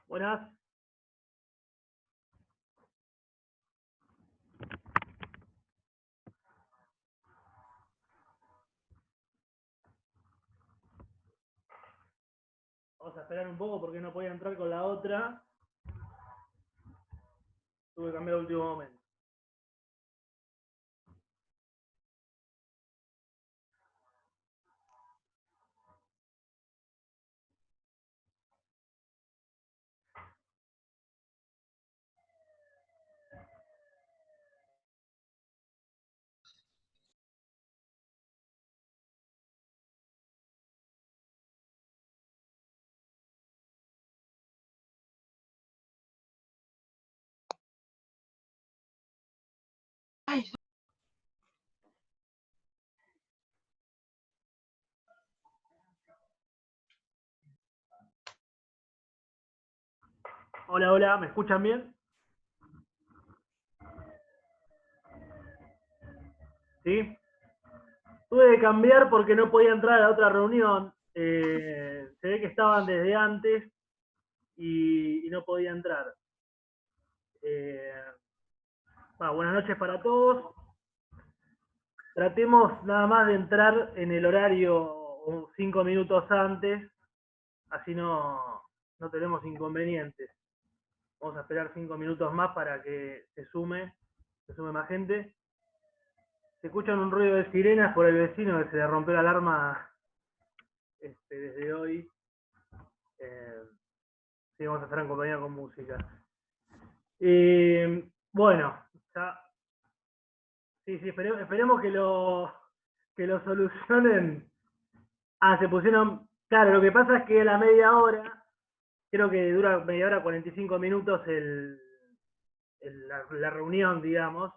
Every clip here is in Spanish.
Buenas. Vamos a esperar un poco porque no podía entrar con la otra. Tuve que cambiar al último momento. Hola, hola, ¿me escuchan bien? ¿Sí? Tuve que cambiar porque no podía entrar a la otra reunión. Se ve que estaban desde antes y no podía entrar. Eh, Buenas noches para todos. Tratemos nada más de entrar en el horario 5 minutos antes, así no tenemos inconvenientes. Vamos a esperar 5 minutos más para que se sume más gente. Se escuchan un ruido de sirenas por el vecino que se le rompió la alarma desde hoy. Eh, sí, vamos a estar en compañía con música. Bueno, ya, sí, esperemos que lo solucionen. Ah, se pusieron. Claro, lo que pasa es que a la media hora, creo que dura media hora, 45 minutos la reunión, digamos,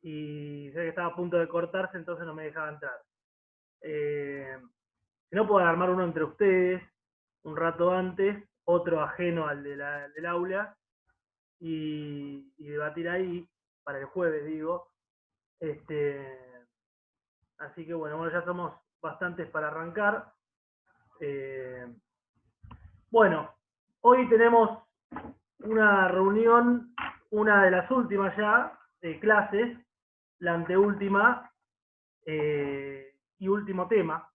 y sé que estaba a punto de cortarse, entonces no me dejaba entrar. Eh, Si no, puedo armar uno entre ustedes un rato antes, otro ajeno al del aula, y debatir ahí para el jueves, digo. Este, Así que bueno, ya somos bastantes para arrancar. Eh, bueno, hoy tenemos una reunión, una de las últimas ya, de clases, la anteúltima y último tema,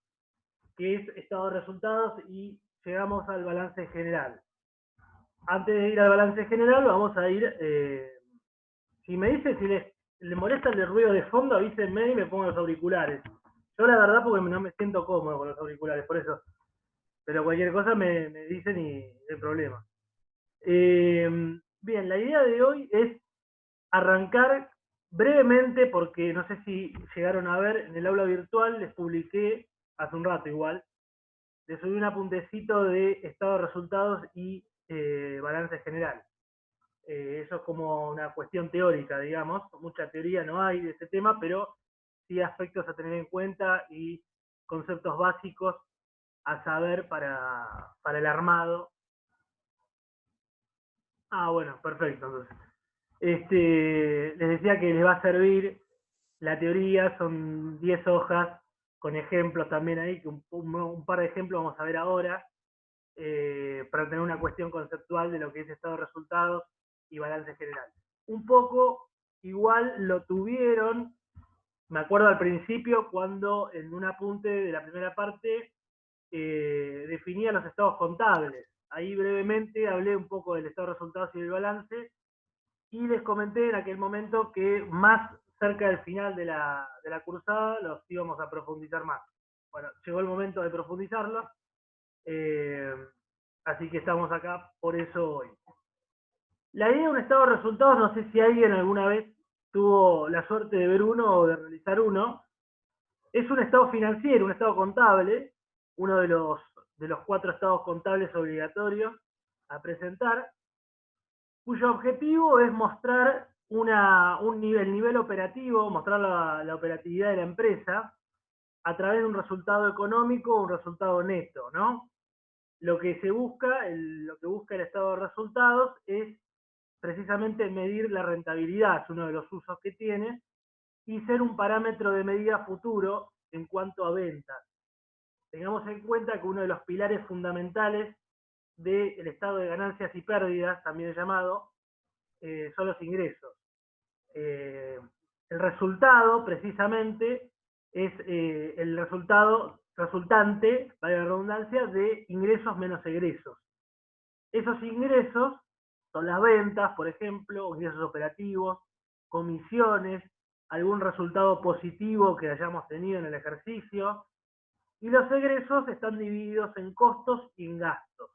que es estado de resultados y llegamos al balance general. Antes de ir al balance general, vamos a ir. Si me dicen si le molesta el ruido de fondo, avísenme y me pongo los auriculares. Yo, la verdad, porque no me siento cómodo con los auriculares, por eso. Pero cualquier cosa me dicen y no hay problema. Bien, la idea de hoy es arrancar brevemente, porque no sé si llegaron a ver en el aula virtual, les publiqué hace un rato igual, les subí un apuntecito de estado de resultados y balance general. Eso es como una cuestión teórica, digamos. Mucha teoría no hay de este tema, pero sí aspectos a tener en cuenta y conceptos básicos a saber para el armado. Ah, bueno, perfecto. Entonces, les decía que les va a servir la teoría, son 10 hojas con ejemplos también ahí, que un par de ejemplos vamos a ver ahora, para tener una cuestión conceptual de lo que es estado de resultados y balance general. Un poco igual lo tuvieron, me acuerdo al principio cuando en un apunte de la primera parte definía los estados contables. Ahí brevemente hablé un poco del estado de resultados y del balance y les comenté en aquel momento que más cerca del final de la cursada los íbamos a profundizar más. Bueno, llegó el momento de profundizarlos, eh, así que estamos acá por eso hoy. La idea de un estado de resultados, no sé si alguien alguna vez tuvo la suerte de ver uno o de realizar uno, es un estado financiero, un estado contable, uno de los 4 estados contables obligatorios a presentar, cuyo objetivo es mostrar el nivel operativo, mostrar la operatividad de la empresa a través de un resultado económico o un resultado neto, ¿no? Lo que se busca, lo que busca el estado de resultados es precisamente medir la rentabilidad, es uno de los usos que tiene, y ser un parámetro de medida futuro en cuanto a ventas. Tengamos en cuenta que uno de los pilares fundamentales del estado de ganancias y pérdidas, también llamado, son los ingresos. El resultado, precisamente, es el resultante, vale la redundancia, de ingresos menos egresos. Esos ingresos son las ventas, por ejemplo, ingresos operativos, comisiones, algún resultado positivo que hayamos tenido en el ejercicio, y los egresos están divididos en costos y en gastos.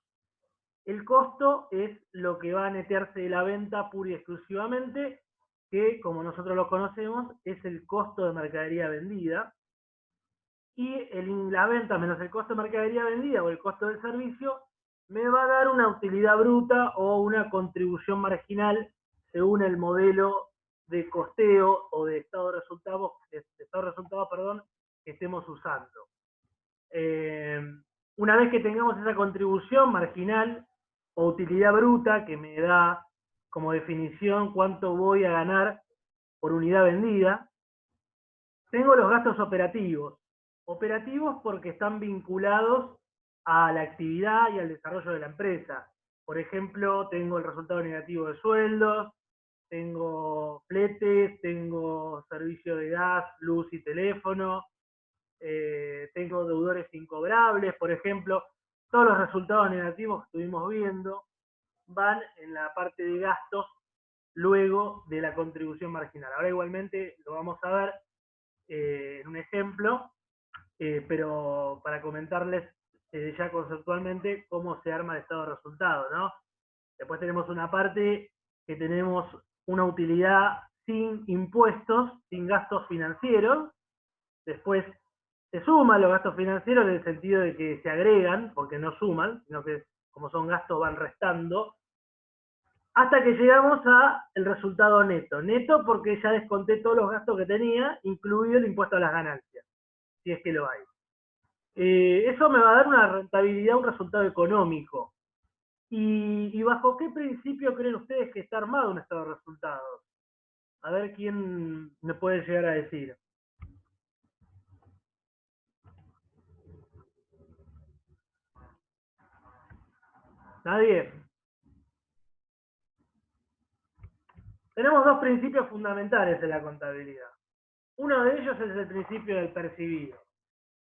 El costo es lo que va a netearse de la venta pura y exclusivamente, que como nosotros lo conocemos es el costo de mercadería vendida, y la venta menos el costo de mercadería vendida o el costo del servicio me va a dar una utilidad bruta o una contribución marginal según el modelo de costeo o de estado de resultados, que estemos usando. Una vez que tengamos esa contribución marginal o utilidad bruta que me da como definición cuánto voy a ganar por unidad vendida, tengo los gastos operativos. Operativos porque están vinculados a la actividad y al desarrollo de la empresa. Por ejemplo, tengo el resultado negativo de sueldos, tengo fletes, tengo servicio de gas, luz y teléfono, tengo deudores incobrables, por ejemplo. Todos los resultados negativos que estuvimos viendo van en la parte de gastos luego de la contribución marginal. Ahora igualmente lo vamos a ver en un ejemplo, pero para comentarles ya conceptualmente cómo se arma el estado de resultado, ¿no? Después tenemos una parte que tenemos una utilidad sin impuestos, sin gastos financieros. Después se suman los gastos financieros en el sentido de que se agregan, porque no suman, sino que como son gastos van restando, hasta que llegamos al resultado neto. Neto porque ya desconté todos los gastos que tenía, incluido el impuesto a las ganancias, si es que lo hay. Eso me va a dar una rentabilidad, un resultado económico. ¿Y bajo qué principio creen ustedes que está armado un estado de resultados? A ver quién me puede llegar a decir. ¿Nadie? Tenemos dos principios fundamentales en la contabilidad. Uno de ellos es el principio del percibido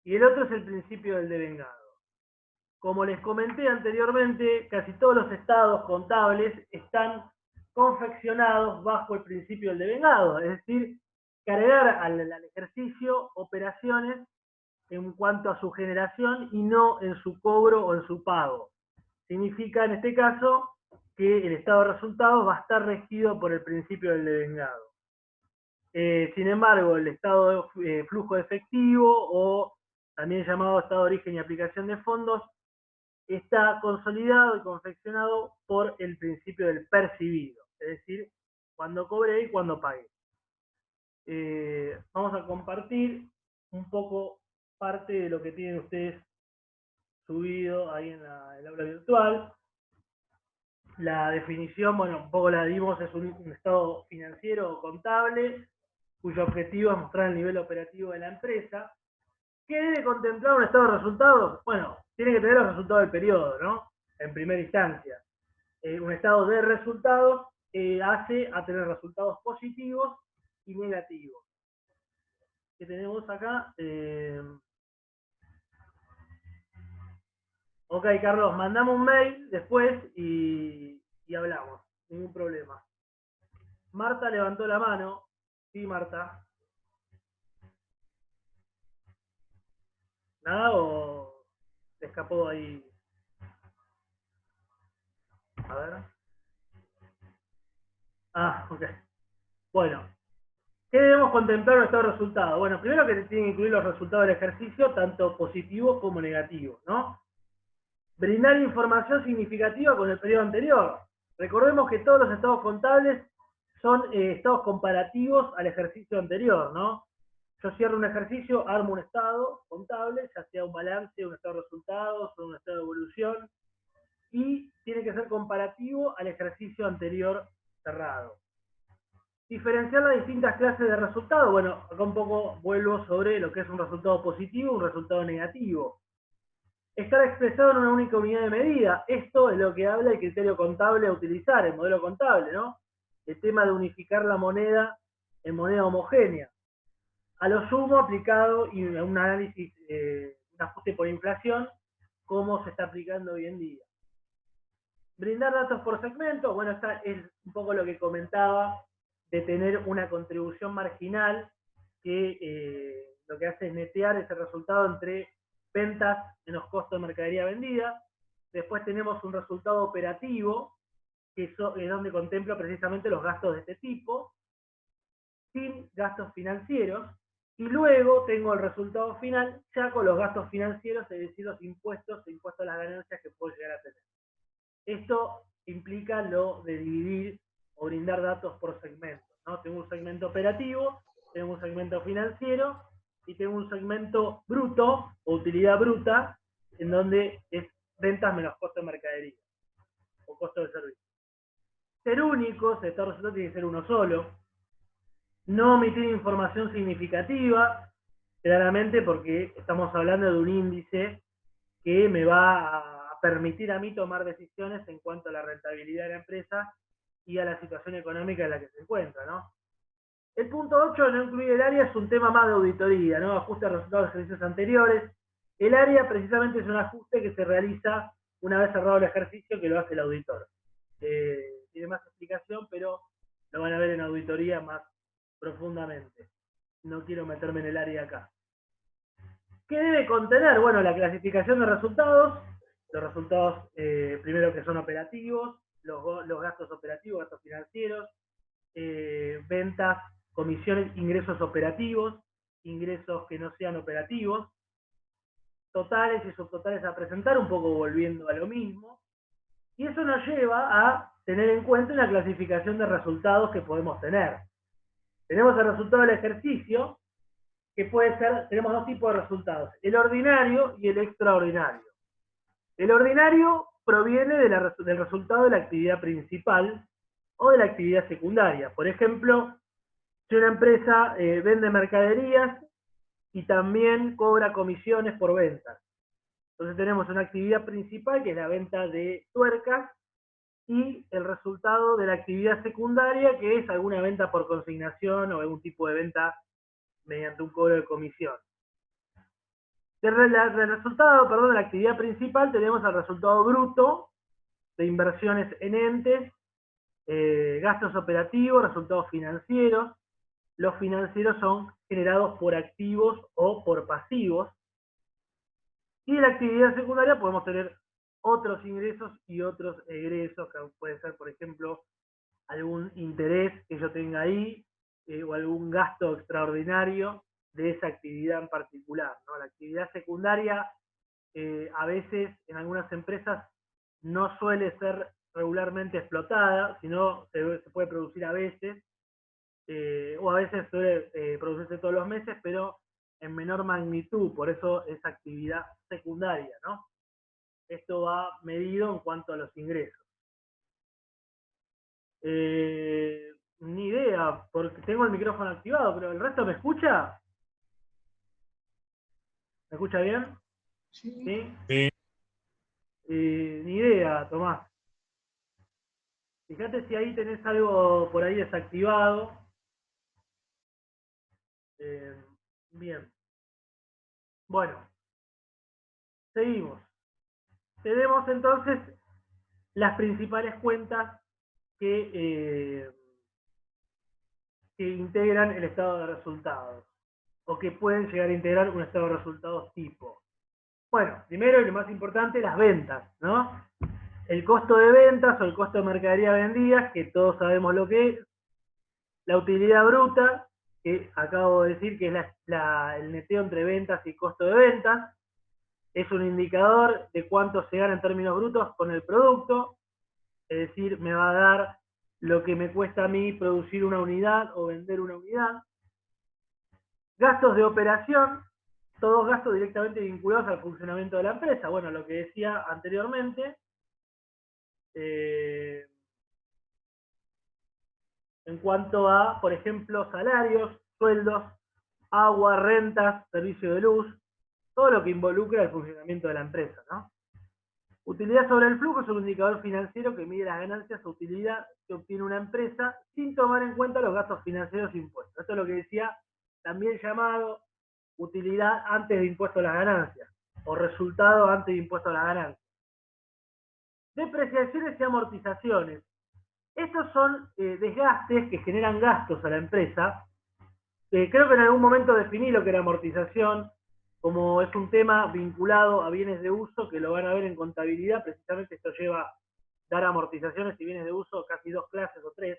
y el otro es el principio del devengado. Como les comenté anteriormente, casi todos los estados contables están confeccionados bajo el principio del devengado, es decir, cargar al ejercicio operaciones en cuanto a su generación y no en su cobro o en su pago. Significa en este caso que el estado de resultados va a estar regido por el principio del devengado. Sin embargo, el estado de flujo de efectivo, o también llamado estado de origen y aplicación de fondos, está consolidado y confeccionado por el principio del percibido, es decir, cuando cobré y cuando pagué. Vamos a compartir un poco parte de lo que tienen ustedes subido ahí en el aula virtual. La definición, bueno, un poco la dimos, es un estado financiero o contable cuyo objetivo es mostrar el nivel operativo de la empresa. ¿Qué debe contemplar un estado de resultados? Bueno, tiene que tener los resultados del periodo, ¿no? En primera instancia. Un estado de resultados hace a tener resultados positivos y negativos. ¿Qué tenemos acá? Ok, Carlos, mandame un mail después y hablamos. Ningún problema. Marta levantó la mano. Sí, Marta. ¿Nada o te escapó ahí? A ver. Ah, ok. Bueno, ¿qué debemos contemplar en nuestro resultado? Bueno, primero que tienen que incluir los resultados del ejercicio, tanto positivos como negativos, ¿no? Brindar información significativa con el periodo anterior. Recordemos que todos los estados contables son estados comparativos al ejercicio anterior, ¿no? Yo cierro un ejercicio, armo un estado contable, ya sea un balance, un estado de resultados o un estado de evolución, y tiene que ser comparativo al ejercicio anterior cerrado. Diferenciar las distintas clases de resultados. Bueno, acá un poco vuelvo sobre lo que es un resultado positivo y un resultado negativo. estar expresado en una única unidad de medida. Esto es lo que habla el criterio contable a utilizar, el modelo contable, ¿no? El tema de unificar la moneda en moneda homogénea. A lo sumo aplicado y un análisis, un ajuste por inflación, cómo se está aplicando hoy en día. Brindar datos por segmento, bueno, esta es un poco lo que comentaba, de tener una contribución marginal que lo que hace es netear ese resultado entre ventas menos costo de mercadería vendida. Después tenemos un resultado operativo, que es donde contempla precisamente los gastos de este tipo, sin gastos financieros, y luego tengo el resultado final ya con los gastos financieros, es decir, los impuestos a las ganancias que puedo llegar a tener. Esto implica lo de dividir o brindar datos por segmentos, ¿no? Tengo un segmento operativo, tengo un segmento financiero y tengo un segmento bruto o utilidad bruta, en donde es ventas menos costo de mercadería o costo de servicio. Ser únicos, estos resultados tiene que ser uno solo. No omitir información significativa, claramente porque estamos hablando de un índice que me va a permitir a mí tomar decisiones en cuanto a la rentabilidad de la empresa y a la situación económica en la que se encuentra, ¿no? El punto 8, no incluir el área, es un tema más de auditoría, ¿no? Ajuste a resultados de ejercicios anteriores. El área precisamente es un ajuste que se realiza una vez cerrado el ejercicio, que lo hace el auditor. Tiene más explicación, pero lo van a ver en auditoría más profundamente. No quiero meterme en el área acá. ¿Qué debe contener? Bueno, la clasificación de resultados, los resultados primero que son operativos, los gastos operativos, gastos financieros, ventas, comisiones, ingresos operativos, ingresos que no sean operativos, totales y subtotales a presentar, un poco volviendo a lo mismo, y eso nos lleva a tener en cuenta una clasificación de resultados que podemos tener. Tenemos el resultado del ejercicio, que puede ser, tenemos dos tipos de resultados, el ordinario y el extraordinario. El ordinario proviene del resultado de la actividad principal o de la actividad secundaria. Por ejemplo, si una empresa vende mercaderías y también cobra comisiones por ventas. Entonces tenemos una actividad principal, que es la venta de tuercas, y el resultado de la actividad secundaria, que es alguna venta por consignación o algún tipo de venta mediante un cobro de comisión. Del resultado, perdón, de la actividad principal tenemos el resultado bruto de inversiones en entes, gastos operativos, resultados financieros. Los financieros son generados por activos o por pasivos. Y de la actividad secundaria podemos tener otros ingresos y otros egresos, que puede ser, por ejemplo, algún interés que yo tenga ahí, o algún gasto extraordinario de esa actividad en particular, ¿no? La actividad secundaria a veces en algunas empresas no suele ser regularmente explotada, sino se puede producir a veces, o a veces suele producirse todos los meses, pero en menor magnitud, por eso es actividad secundaria, ¿no? Esto va medido en cuanto a los ingresos. Ni idea, porque tengo el micrófono activado, pero ¿el resto me escucha? ¿Me escucha bien? Sí. ¿Sí? Ni idea, Tomás. Fíjate si ahí tenés algo por ahí desactivado. Bien. Bueno, seguimos. Tenemos entonces las principales cuentas que integran el estado de resultados, o que pueden llegar a integrar un estado de resultados tipo. Bueno, primero y lo más importante, las ventas, ¿no? El costo de ventas o el costo de mercadería vendida, que todos sabemos lo que es. La utilidad bruta, que acabo de decir que es el neteo entre ventas y costo de ventas. Es un indicador de cuánto se gana en términos brutos con el producto, es decir, me va a dar lo que me cuesta a mí producir una unidad o vender una unidad. Gastos de operación, todos gastos directamente vinculados al funcionamiento de la empresa. Bueno, lo que decía anteriormente, en cuanto a, por ejemplo, salarios, sueldos, agua, rentas, servicio de luz. todo lo que involucra el funcionamiento de la empresa, ¿no? Utilidad sobre el flujo es un indicador financiero que mide las ganancias o utilidad que obtiene una empresa sin tomar en cuenta los gastos financieros e impuestos. Esto es lo que decía, también llamado utilidad antes de impuesto a las ganancias, o resultado antes de impuesto a las ganancias. Depreciaciones y amortizaciones. Estos son desgastes que generan gastos a la empresa. Creo que en algún momento definí lo que era amortización, como es un tema vinculado a bienes de uso, que lo van a ver en contabilidad, precisamente esto lleva a dar amortizaciones y bienes de uso, casi 2 clases o 3.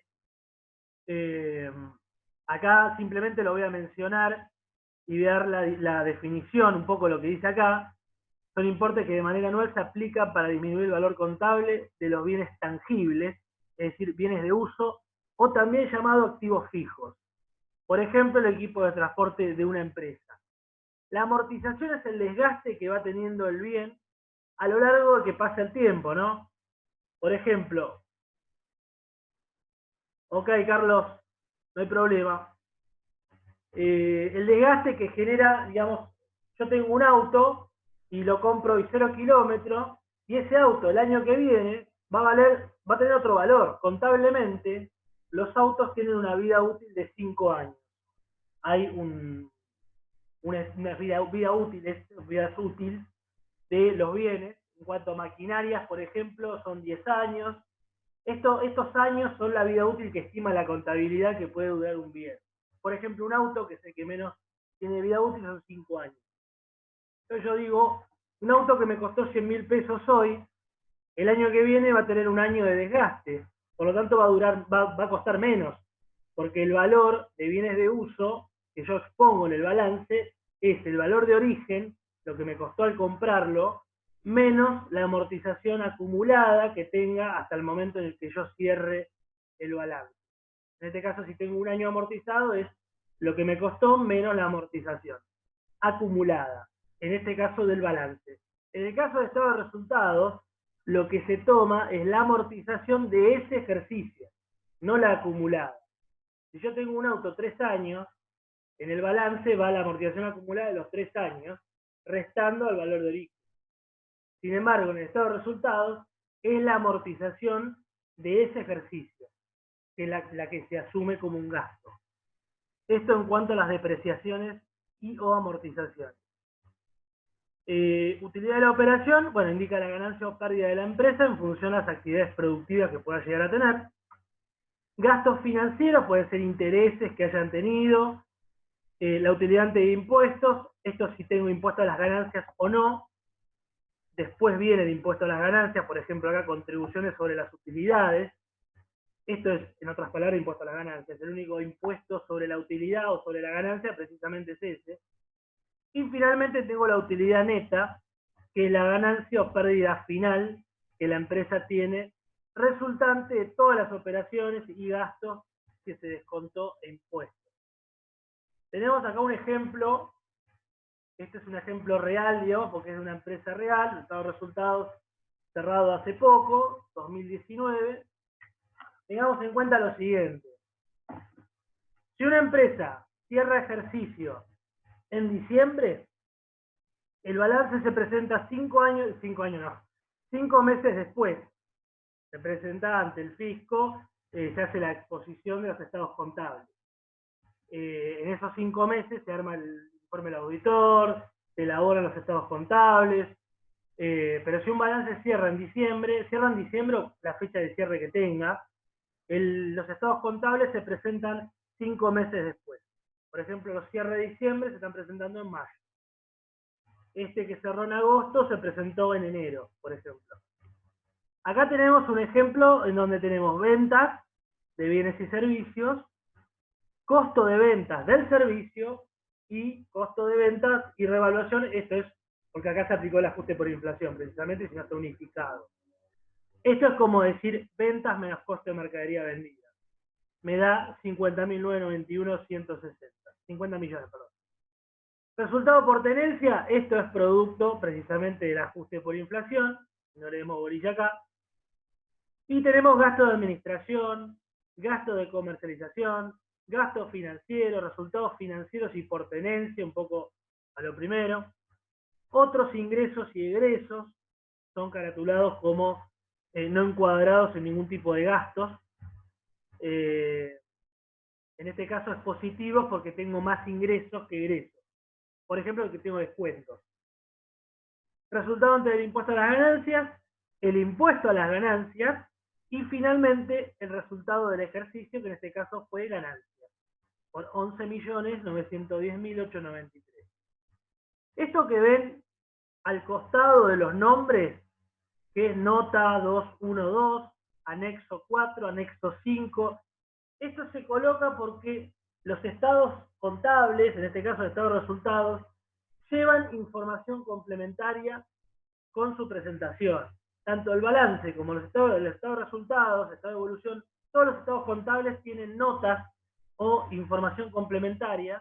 Acá simplemente lo voy a mencionar y dar la definición, un poco lo que dice acá. Son importes que de manera anual se aplican para disminuir el valor contable de los bienes tangibles, es decir, bienes de uso, o también llamado activos fijos. Por ejemplo, el equipo de transporte de una empresa. La amortización es el desgaste que va teniendo el bien a lo largo de que pasa el tiempo, ¿no? Por ejemplo, ok, Carlos, no hay problema. El desgaste que genera, digamos, yo tengo un auto y lo compro y 0 kilómetros, y ese auto el año que viene va a tener otro valor. Contablemente, los autos tienen una vida útil de 5 años. Hay una vida útil de los bienes. En cuanto a maquinarias, por ejemplo, son 10 años. Estos años son la vida útil que estima la contabilidad que puede durar un bien. Por ejemplo, un auto, que es el que menos tiene vida útil, son 5 años. Entonces yo digo, un auto que me costó 100.000 pesos hoy, el año que viene va a tener un año de desgaste. Por lo tanto, va a costar menos. Porque el valor de bienes de uso que yo expongo en el balance es el valor de origen, lo que me costó al comprarlo, menos la amortización acumulada que tenga hasta el momento en el que yo cierre el balance. En este caso, si tengo un año amortizado, es lo que me costó menos la amortización acumulada, en este caso del balance. En el caso de estado de resultados, lo que se toma es la amortización de ese ejercicio, no la acumulada. Si yo tengo un auto 3 años, en el balance va la amortización acumulada de los 3 años, restando al valor de origen. Sin embargo, en el estado de resultados, es la amortización de ese ejercicio, que es la que se asume como un gasto. Esto en cuanto a las depreciaciones y o amortizaciones. Utilidad de la operación, bueno, indica la ganancia o pérdida de la empresa en función a las actividades productivas que pueda llegar a tener. Gastos financieros, pueden ser intereses que hayan tenido. La utilidad de impuestos, esto si tengo impuesto a las ganancias o no. Después viene el impuesto a las ganancias, por ejemplo acá contribuciones sobre las utilidades. Esto es, en otras palabras, impuesto a las ganancias. El único impuesto sobre la utilidad o sobre la ganancia precisamente es ese. Y finalmente tengo la utilidad neta, que es la ganancia o pérdida final que la empresa tiene, resultante de todas las operaciones y gastos que se descontó e impuestos. Tenemos acá un ejemplo, este es un ejemplo real, digamos, porque es de una empresa real, estado de resultados cerrado hace poco, 2019. Tengamos en cuenta lo siguiente. Si una empresa cierra ejercicio en diciembre, el balance se presenta 5 meses después. Se presenta ante el fisco, se hace la exposición de los estados contables. En esos 5 meses se arma el informe del auditor, se elaboran los estados contables, pero si un balance cierra en diciembre la fecha de cierre que tenga, los estados contables se presentan 5 meses después. Por ejemplo, los cierres de diciembre se están presentando en mayo. Este que cerró en agosto se presentó en enero, por ejemplo. Acá tenemos un ejemplo en donde tenemos ventas de bienes y servicios, costo de ventas del servicio y costo de ventas y revaluación. Esto es porque acá se aplicó el ajuste por inflación, precisamente, si no está unificado. Esto es como decir ventas menos costo de mercadería vendida. Me da 50.991.160. 50 millones, perdón. Resultado por tenencia, esto es producto precisamente del ajuste por inflación, no le demos bolilla acá. Y tenemos gasto de administración, gasto de comercialización, gasto financiero, resultados financieros y por tenencia, un poco a lo primero. Otros ingresos y egresos son caratulados como no encuadrados en ningún tipo de gastos. En este caso es positivo porque tengo más ingresos que egresos. Por ejemplo, que tengo descuentos. Resultado ante el impuesto a las ganancias, el impuesto a las ganancias y finalmente el resultado del ejercicio, que en este caso fue ganancia, por 11.910.893. Esto que ven al costado de los nombres, que es nota 212, anexo 4, anexo 5, esto se coloca porque los estados contables, en este caso el estado de resultados, llevan información complementaria con su presentación. Tanto el balance como el estado de resultados, el estado de evolución, todos los estados contables tienen notas o información complementaria,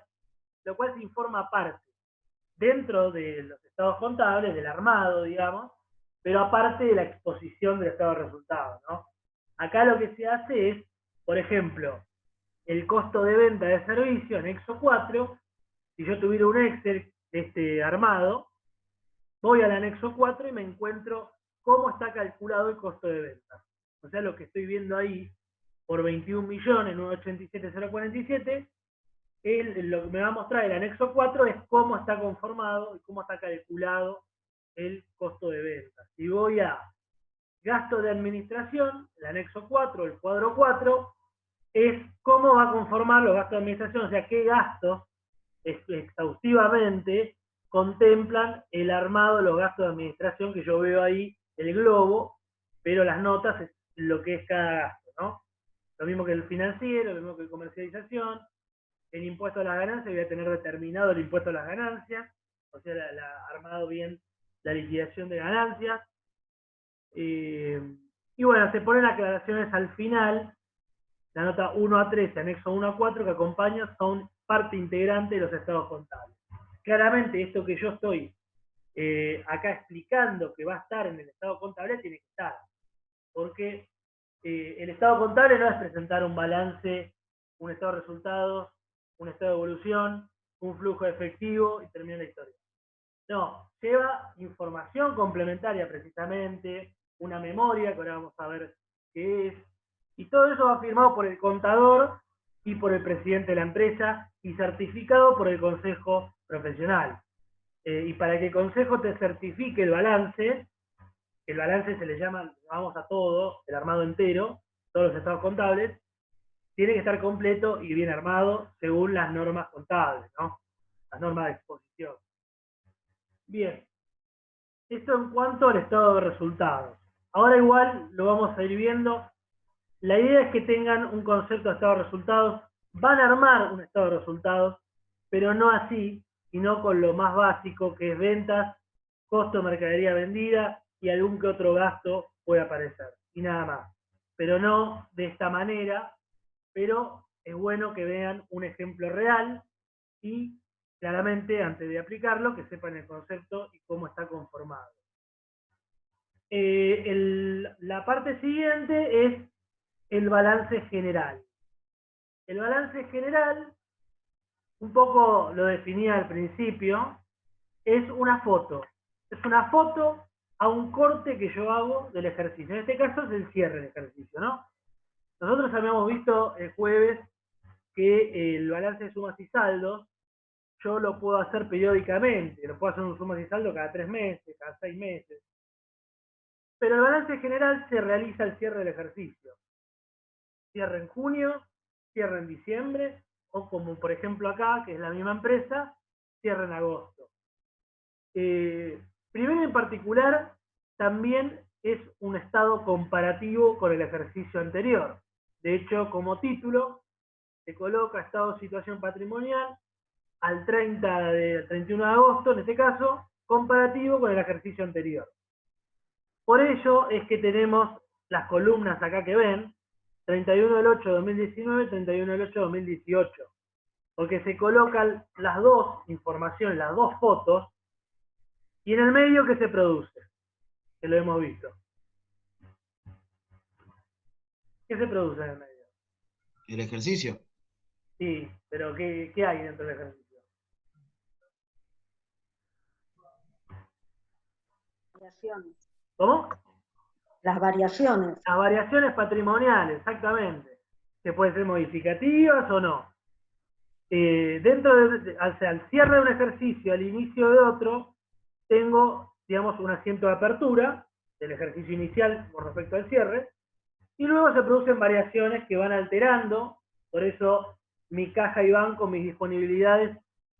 lo cual se informa aparte, dentro de los estados contables, del armado, digamos, pero aparte de la exposición del estado de resultados, ¿no? Acá lo que se hace es, por ejemplo, el costo de venta de servicio, anexo 4, si yo tuviera un Excel armado, voy al anexo 4 y me encuentro cómo está calculado el costo de venta. O sea, lo que estoy viendo ahí, por 21.987.047, lo que me va a mostrar el anexo 4 es cómo está conformado y cómo está calculado el costo de venta. Si voy a gasto de administración, el anexo 4, el cuadro 4, es cómo va a conformar los gastos de administración, o sea, qué gastos exhaustivamente contemplan el armado de los gastos de administración, que yo veo ahí el globo, pero las notas es lo que es cada gasto, ¿no? Lo mismo que el financiero, lo mismo que el comercialización. El impuesto a las ganancias, voy a tener determinado el impuesto a las ganancias, o sea, armado bien la liquidación de ganancias. Y bueno, se ponen aclaraciones al final. La nota 1 a 13, anexo 1 a 4, que acompaña, son parte integrante de los estados contables. Claramente, esto que yo estoy acá explicando que va a estar en el estado contable, tiene que estar. Porque el estado contable no es presentar un balance, un estado de resultados, un estado de evolución, un flujo de efectivo y termina la historia. No, lleva información complementaria precisamente, una memoria, que ahora vamos a ver qué es, y todo eso va firmado por el contador y por el presidente de la empresa y certificado por el consejo profesional. Y para que el consejo te certifique el balance se le llama, vamos a todo, el armado entero, todos los estados contables, tiene que estar completo y bien armado según las normas contables, ¿no? Las normas de exposición. Bien, esto en cuanto al estado de resultados. Ahora igual lo vamos a ir viendo. La idea es que tengan un concepto de estado de resultados. Van a armar un estado de resultados, pero no así, sino con lo más básico, que es ventas, costo de mercadería vendida y algún que otro gasto puede aparecer. Y nada más. Pero no de esta manera, pero es bueno que vean un ejemplo real y claramente, antes de aplicarlo, que sepan el concepto y cómo está conformado. La parte siguiente es el balance general. El balance general, un poco lo definía al principio, es una foto. Es una foto a un corte que yo hago del ejercicio. En este caso es el cierre del ejercicio, ¿no? Nosotros habíamos visto el jueves que el balance de sumas y saldos yo lo puedo hacer periódicamente, lo puedo hacer un sumas y saldo cada 3 meses, cada 6 meses. Pero el balance general se realiza al cierre del ejercicio. Cierre en junio, cierre en diciembre, o como por ejemplo acá, que es la misma empresa, cierre en agosto. Primero en particular, también es un estado comparativo con el ejercicio anterior. De hecho, como título, se coloca estado de situación patrimonial al 31 de agosto, en este caso, comparativo con el ejercicio anterior. Por ello es que tenemos las columnas acá que ven, 31 del 8 de 2019, 31 del 8 de 2018, porque se colocan las dos informaciones, las dos fotos, y en el medio, ¿qué se produce? Que lo hemos visto. ¿Qué se produce en el medio? El ejercicio. Sí, pero ¿qué hay dentro del ejercicio? variaciones. ¿Cómo? Las variaciones. Las variaciones patrimoniales, exactamente. Que pueden ser modificativas o no. O sea, al cierre de un ejercicio, al inicio de otro, tengo, digamos, un asiento de apertura del ejercicio inicial con respecto al cierre, y luego se producen variaciones que van alterando, por eso mi caja y banco, mis disponibilidades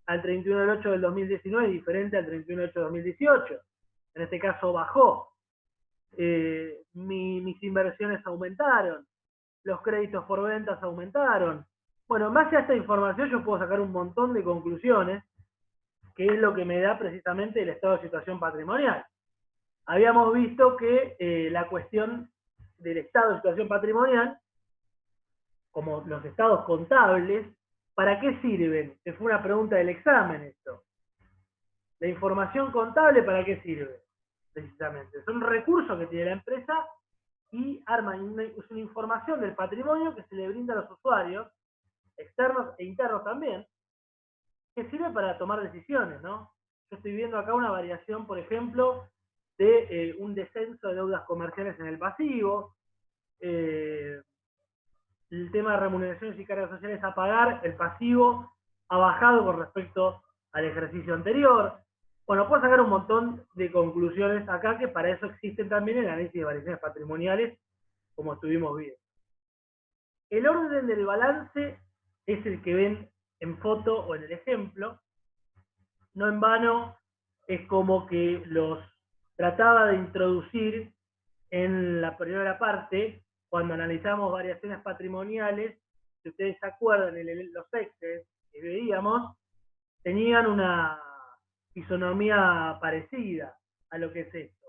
al 31 del 8 del 2019 es diferente al 31 del 8 del 2018. En este caso bajó. Mis inversiones aumentaron, los créditos por ventas aumentaron. Bueno, en base a esta información yo puedo sacar un montón de conclusiones, que es lo que me da precisamente el estado de situación patrimonial. Habíamos visto que la cuestión del estado de situación patrimonial, como los estados contables, ¿para qué sirven? Que fue una pregunta del examen esto. La información contable, ¿para qué sirve? Precisamente. Son recursos que tiene la empresa y arman es una información del patrimonio que se le brinda a los usuarios, externos e internos también, que sirve para tomar decisiones, ¿no? Yo estoy viendo acá una variación, por ejemplo, de un descenso de deudas comerciales en el pasivo, el tema de remuneraciones y cargas sociales a pagar, el pasivo ha bajado con respecto al ejercicio anterior. Bueno, puedo sacar un montón de conclusiones acá, que para eso existen también el análisis de variaciones patrimoniales, como estuvimos viendo. El orden del balance es el que ven en foto o en el ejemplo. No en vano es como que los trataba de introducir en la primera parte, cuando analizamos variaciones patrimoniales. Si ustedes se acuerdan, los Excel que veíamos tenían una fisonomía parecida a lo que es esto,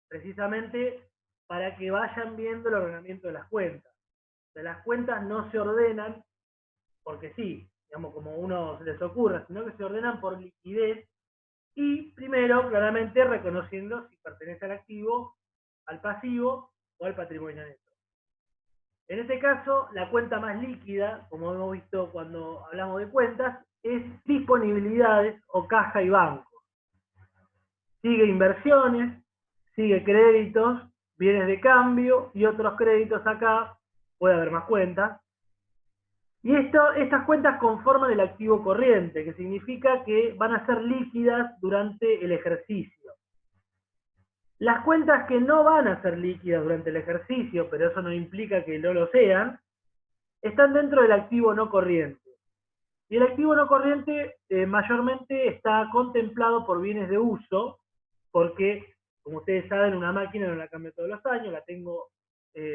precisamente para que vayan viendo el ordenamiento de las cuentas. O sea, las cuentas no se ordenan porque sí, digamos, como uno se les ocurra, sino que se ordenan por liquidez y primero, claramente, reconociendo si pertenece al activo, al pasivo o al patrimonio neto. En este caso, la cuenta más líquida, como hemos visto cuando hablamos de cuentas, es disponibilidades o caja y banco. Sigue inversiones, sigue créditos, bienes de cambio y otros créditos acá, puede haber más cuentas. Y estas cuentas conforman el activo corriente, que significa que van a ser líquidas durante el ejercicio. Las cuentas que no van a ser líquidas durante el ejercicio, pero eso no implica que no lo sean, están dentro del activo no corriente. Y el activo no corriente mayormente está contemplado por bienes de uso, porque, como ustedes saben, una máquina no la cambio todos los años, la tengo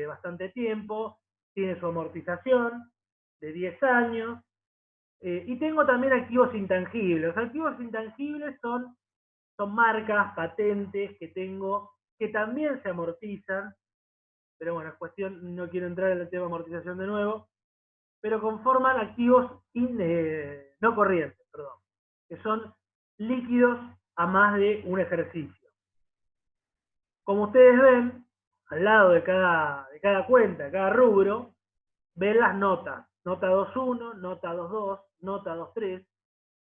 bastante tiempo, tiene su amortización de 10 años, y tengo también activos intangibles. Los activos intangibles son marcas, patentes que tengo, que también se amortizan, pero bueno, es cuestión, no quiero entrar en el tema de amortización de nuevo, pero conforman activos no corrientes, perdón, que son líquidos a más de un ejercicio. Como ustedes ven, al lado de cada cuenta, de cada rubro, ven las notas. Nota 2.1, nota 2.2, nota 2.3.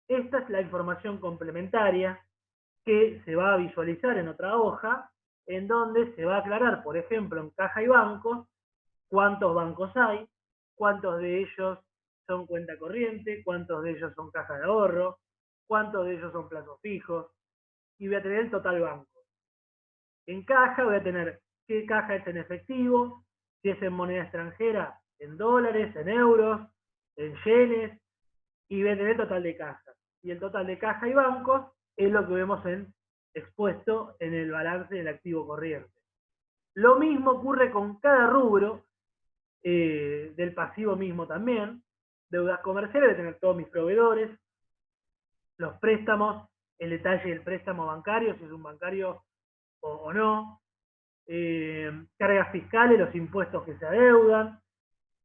Esta es la información complementaria que se va a visualizar en otra hoja, en donde se va a aclarar, por ejemplo, en caja y bancos, cuántos bancos hay, cuántos de ellos son cuenta corriente, cuántos de ellos son caja de ahorro, cuántos de ellos son plazos fijos, y voy a tener el total banco. En caja voy a tener qué caja es en efectivo, si es en moneda extranjera, en dólares, en euros, en yenes, y voy a tener el total de cajas. Y el total de caja y bancos es lo que vemos expuesto en el balance del activo corriente. Lo mismo ocurre con cada rubro del pasivo mismo también. Deudas comerciales, voy a tener todos mis proveedores, los préstamos, el detalle del préstamo bancario, si es un bancario o no, cargas fiscales, los impuestos que se adeudan,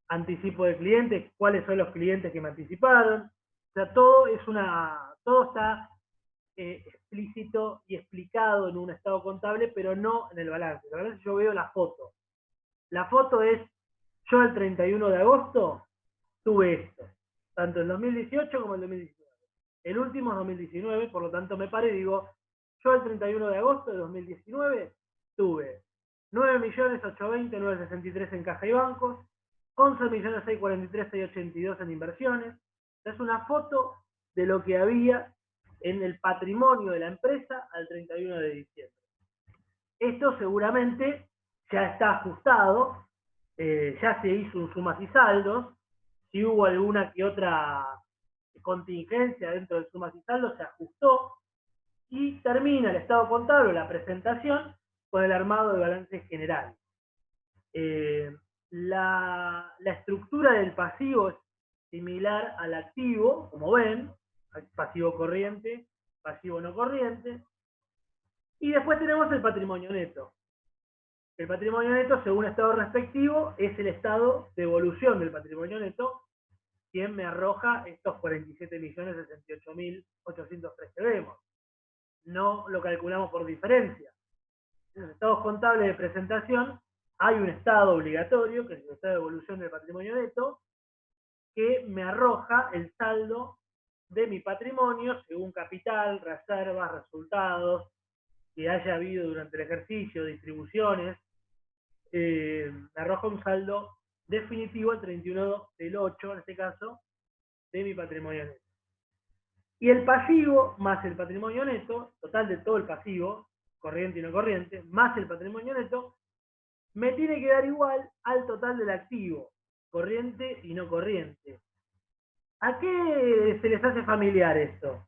anticipo de clientes, cuáles son los clientes que me anticiparon. O sea, todo está explícito y explicado en un estado contable, pero no en el balance. En el balance yo veo la foto. La foto es, yo el 31 de agosto tuve esto, tanto en 2018 como en 2019. El último es 2019, por lo tanto me paro y digo, Yo el 31 de agosto de 2019 tuve 9.820.963 en caja y bancos, 11.643.682 en inversiones. Es una foto de lo que había en el patrimonio de la empresa al 31 de diciembre. Esto seguramente ya está ajustado, ya se hizo un sumas y saldos. Si hubo alguna que otra contingencia dentro del sumas y saldos, se ajustó y termina el estado contable, la presentación, con el armado de balance general. La estructura del pasivo es similar al activo, como ven, pasivo corriente, pasivo no corriente. Y después tenemos el patrimonio neto. El patrimonio neto, según estado respectivo, es el estado de evolución del patrimonio neto, quien me arroja estos 47.068.803 que vemos. No lo calculamos por diferencia. En los estados contables de presentación hay un estado obligatorio, que es el estado de evolución del patrimonio neto, que me arroja el saldo de mi patrimonio según capital, reservas, resultados que haya habido durante el ejercicio, distribuciones. Me arroja un saldo definitivo al 31 del 8, en este caso, de mi patrimonio neto. Y el pasivo más el patrimonio neto, total de todo el pasivo, corriente y no corriente, más el patrimonio neto, me tiene que dar igual al total del activo, corriente y no corriente. ¿A qué se les hace familiar esto?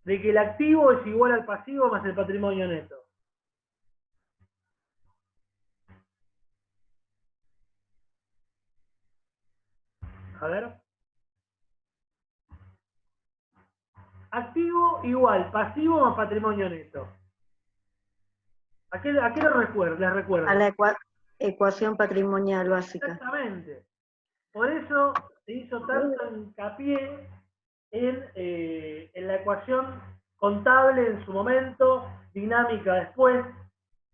De que el activo es igual al pasivo más el patrimonio neto. A ver. Activo igual, pasivo más patrimonio neto. ¿A qué les recuerdo? A la ecuación patrimonial básica. Exactamente. Por eso se hizo tanto hincapié en la ecuación contable en su momento, dinámica después,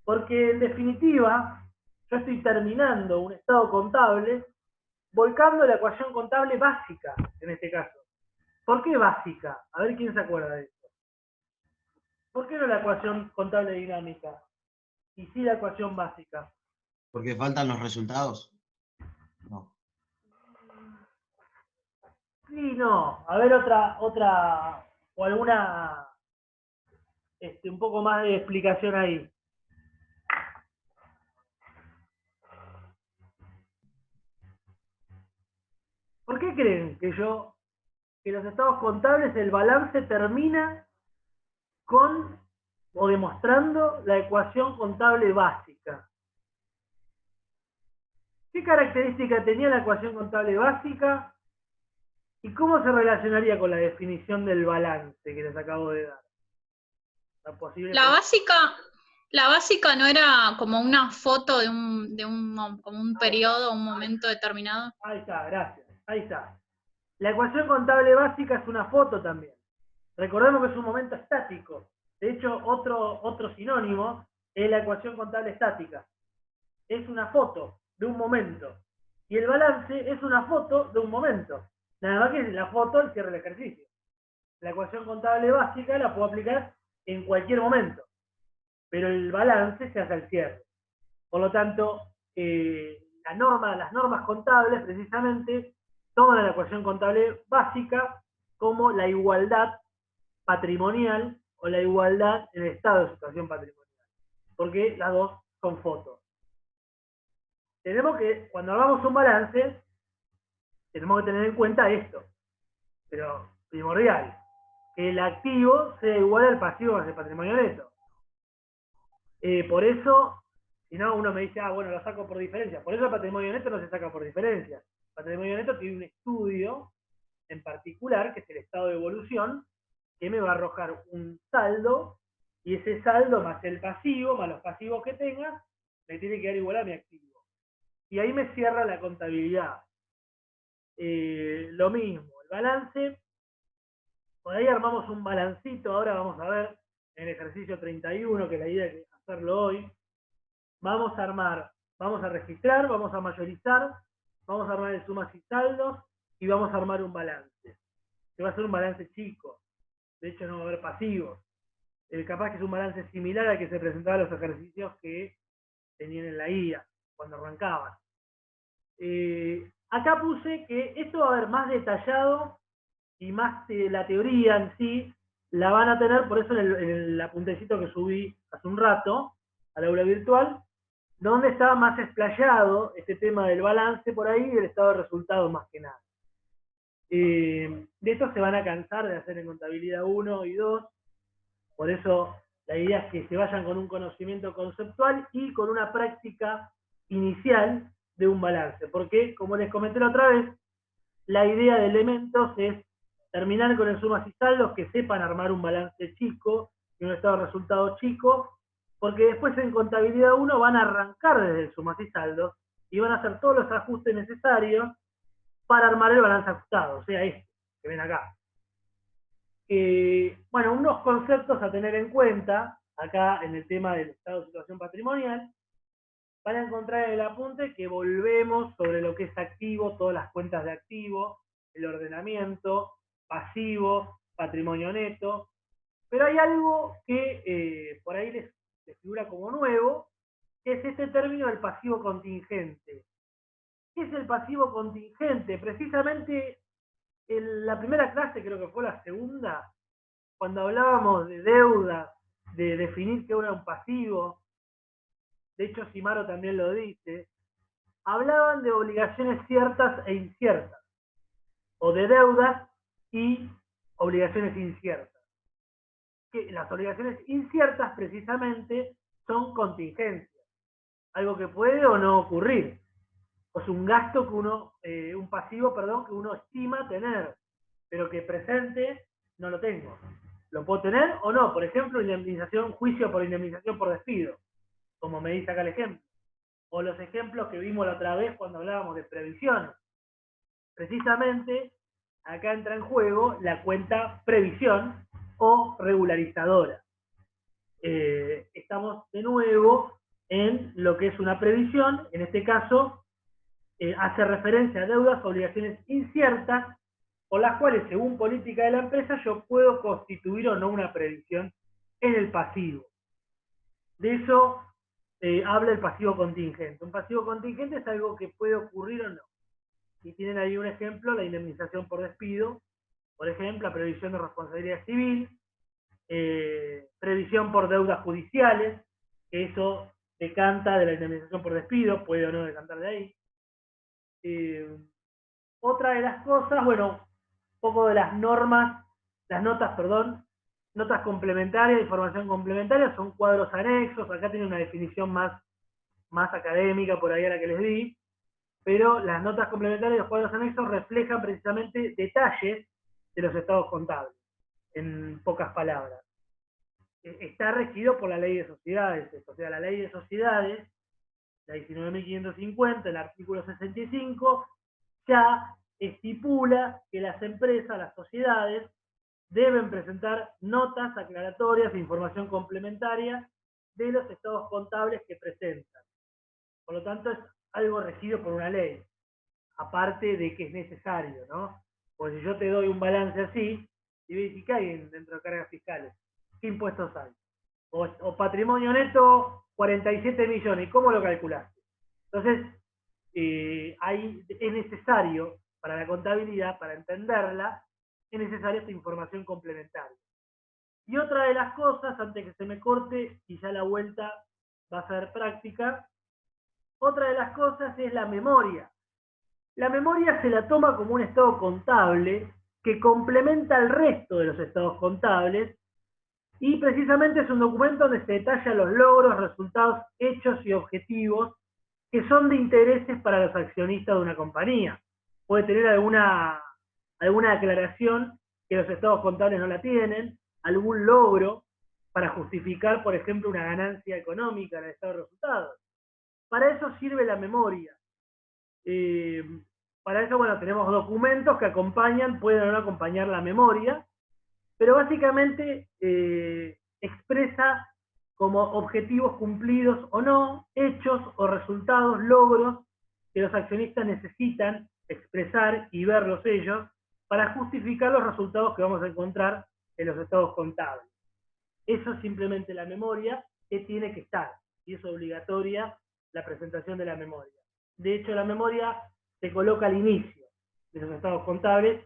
porque en definitiva yo estoy terminando un estado contable volcando la ecuación contable básica, en este caso. ¿Por qué básica? A ver quién se acuerda de esto. ¿Por qué no la ecuación contable dinámica? Y sí la ecuación básica. ¿Porque faltan los resultados? No. Sí, no. A ver otra, o alguna, un poco más de explicación ahí. ¿Por qué creen que los estados contables, el balance termina con o demostrando la ecuación contable básica? ¿Qué característica tenía la ecuación contable básica y cómo se relacionaría con la definición del balance que les acabo de dar? La básica no era como una foto de como un periodo, un momento determinado. Ahí está, gracias. Ahí está. La ecuación contable básica es una foto también. Recordemos que es un momento estático. De hecho, otro sinónimo es la ecuación contable estática. Es una foto de un momento. Y el balance es una foto de un momento. Nada más que es la foto al cierre del ejercicio. La ecuación contable básica la puedo aplicar en cualquier momento. Pero el balance se hace al cierre. Por lo tanto, las normas contables precisamente toman la ecuación contable básica como la igualdad patrimonial o la igualdad en el estado de situación patrimonial. Porque las dos son fotos. Tenemos que, cuando hagamos un balance, tenemos que tener en cuenta esto. Pero primordial, que el activo sea igual al pasivo más el patrimonio neto. Por eso, si no, uno me dice, bueno, lo saco por diferencia. Por eso el patrimonio neto no se saca por diferencia. El patrimonio neto tiene un estudio en particular, que es el estado de evolución, que me va a arrojar un saldo, y ese saldo más el pasivo, más los pasivos que tenga, me tiene que dar igual a mi activo. Y ahí me cierra la contabilidad. Lo mismo, el balance, por ahí armamos un balancito, ahora vamos a ver en el ejercicio 31, que la idea es hacerlo hoy. Vamos a registrar, vamos a mayorizar, vamos a armar el sumas y saldos, y vamos a armar un balance. Que va a ser un balance chico. De hecho, no va a haber pasivos. capaz que es un balance similar al que se presentaba en los ejercicios que tenían en la guía, cuando arrancaban. Acá puse que esto va a haber más detallado y más la teoría en sí la van a tener, por eso en el apuntecito que subí hace un rato al aula virtual, donde estaba más explayado este tema del balance por ahí y del estado de resultados más que nada. De esto se van a cansar de hacer en contabilidad 1 y 2, por eso la idea es que se vayan con un conocimiento conceptual y con una práctica inicial de un balance, porque como les comenté la otra vez, la idea de elementos es terminar con el sumas y saldos, que sepan armar un balance chico y un estado de resultado chico, porque después en contabilidad 1 van a arrancar desde el sumas y saldos y van a hacer todos los ajustes necesarios para armar el balance ajustado, o sea, este que ven acá. Bueno, unos conceptos a tener en cuenta acá en el tema del estado de situación patrimonial. Van a encontrar en el apunte que volvemos sobre lo que es activo, todas las cuentas de activo, el ordenamiento, pasivo, patrimonio neto, pero hay algo que por ahí les figura como nuevo, que es este término del pasivo contingente. ¿Qué es el pasivo contingente? Precisamente en la primera clase, creo que fue la segunda, cuando hablábamos de deuda, de definir qué era un pasivo, de hecho Simaro también lo dice, hablaban de obligaciones ciertas e inciertas, o de deudas y obligaciones inciertas. Que las obligaciones inciertas precisamente son contingencias, algo que puede o no ocurrir. O es un gasto que uno, un pasivo, perdón, que uno estima tener, pero que presente no lo tengo. Lo puedo tener o no, por ejemplo, indemnización, juicio por indemnización por despido, como me dice acá el ejemplo. O los ejemplos que vimos la otra vez cuando hablábamos de previsiones. Precisamente, acá entra en juego la cuenta previsión o regularizadora. Estamos de nuevo en lo que es una previsión, en este caso, hace referencia a deudas o obligaciones inciertas, por las cuales, según política de la empresa, yo puedo constituir o no una previsión en el pasivo. De eso habla el pasivo contingente. Un pasivo contingente es algo que puede ocurrir o no. Y tienen ahí un ejemplo, la indemnización por despido, por ejemplo, la previsión de responsabilidad civil, previsión por deudas judiciales, que eso decanta de la indemnización por despido, puede o no decantar de ahí. Otra de las cosas, bueno, un poco de las normas, las notas, perdón, notas complementarias, información complementaria, son cuadros anexos, acá tiene una definición más académica por ahí a la que les di, pero las notas complementarias y los cuadros anexos reflejan precisamente detalles de los estados contables, en pocas palabras. Está regido por la ley de sociedades, o sea, la ley de sociedades, la 19.550, el artículo 65, ya estipula que las empresas, las sociedades, deben presentar notas aclaratorias e información complementaria de los estados contables que presentan. Por lo tanto, es algo regido por una ley, aparte de que es necesario, ¿no? Porque si yo te doy un balance así, y ¿qué hay dentro de cargas fiscales? ¿Qué impuestos hay? O patrimonio neto, 47 millones, ¿cómo lo calculaste? Entonces, es necesario para la contabilidad, para entenderla, es necesaria esta información complementaria. Y otra de las cosas, antes que se me corte, y ya la vuelta va a ser práctica, otra de las cosas es la memoria. La memoria se la toma como un estado contable que complementa el resto de los estados contables y precisamente es un documento donde se detallan los logros, resultados, hechos y objetivos que son de intereses para los accionistas de una compañía. Puede tener alguna aclaración que los estados contables no la tienen, algún logro para justificar, por ejemplo, una ganancia económica en el estado de resultados. Para eso sirve la memoria. Para eso, bueno, tenemos documentos que acompañan, pueden o no acompañar la memoria, pero básicamente expresa como objetivos cumplidos o no, hechos o resultados, logros que los accionistas necesitan expresar y verlos ellos para justificar los resultados que vamos a encontrar en los estados contables. Eso es simplemente la memoria que tiene que estar, y es obligatoria la presentación de la memoria. De hecho, la memoria se coloca al inicio de los estados contables